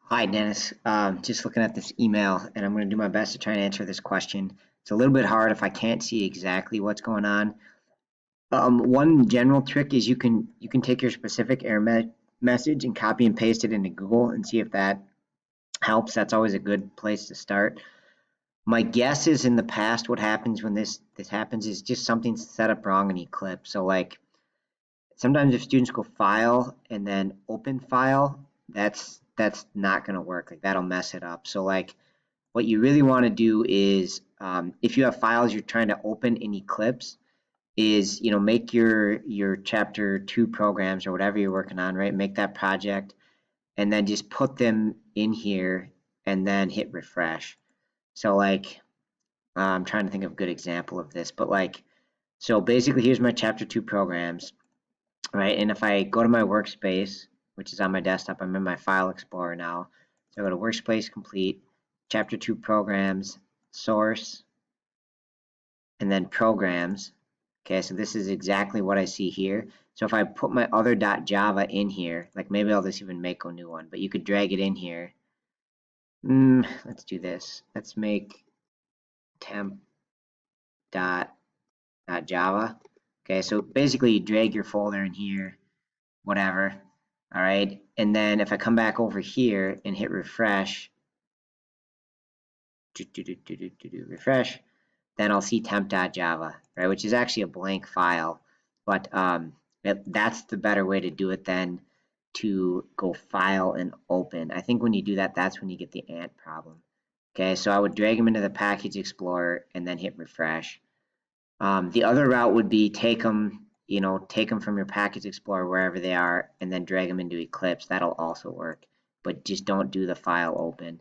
Hi, Dennis. Just looking at this email, and I'm going to do my best to try and answer this question. It's a little bit hard if I can't see exactly what's going on. One general trick is you can take your specific message and copy and paste it into Google and see if that helps. That's always a good place to start. My guess is in the past, what happens when this happens is just something's set up wrong in Eclipse. So like sometimes if students go file and then open file, that's not going to work. Like that'll mess it up. So like what you really want to do is if you have files you're trying to open in Eclipse, is make your chapter 2 programs or whatever you're working on, right? Make that project and then just put them in here and then hit refresh. So like I'm trying to think of a good example of this, but like so basically here's my chapter 2 programs, right? And if I go to my workspace, which is on my desktop, I'm in my file explorer now. So I go to workspace complete, chapter 2 programs, source, and then programs. Okay, so this is exactly what I see here. So if I put my other .java in here, like maybe I'll just even make a new one, but you could drag it in here. Let's do this. Let's make temp dot java. Okay, so basically you drag your folder in here, whatever. All right, and then if I come back over here and hit refresh, refresh, then I'll see temp.java, right, which is actually a blank file, but that's the better way to do it than to go file and open. I think when you do that, that's when you get the ant problem. Okay, so I would drag them into the package explorer and then hit refresh. The other route would be take them from your package explorer wherever they are and then drag them into Eclipse. That'll also work, but just don't do the file open.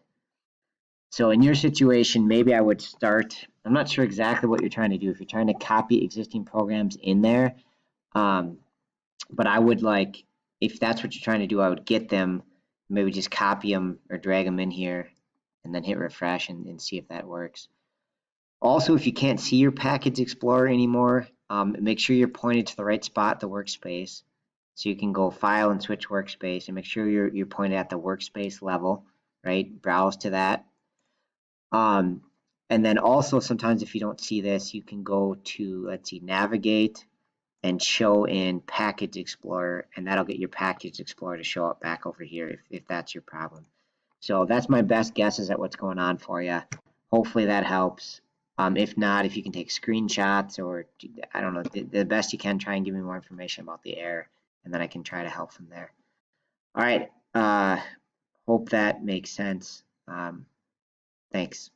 So in your situation, maybe I would start, I'm not sure exactly what you're trying to do. If you're trying to copy existing programs in there, um, but I would like, if that's what you're trying to do, I would get them, maybe just copy them or drag them in here and then hit refresh and see if that works. Also, if you can't see your package explorer anymore, make sure you're pointed to the right spot, the workspace. So you can go file and switch workspace and make sure you're pointed at the workspace level, right? Browse to that. Um, and then also sometimes if you don't see this, you can go to, let's see, navigate and show in package explorer, and that'll get your package explorer to show up back over here if that's your problem. So that's my best guesses at what's going on for you. Hopefully that helps. If not, if you can take screenshots or I don't know, the best you can, try and give me more information about the error, and then I can try to help from there. All right. Hope that makes sense. Thanks.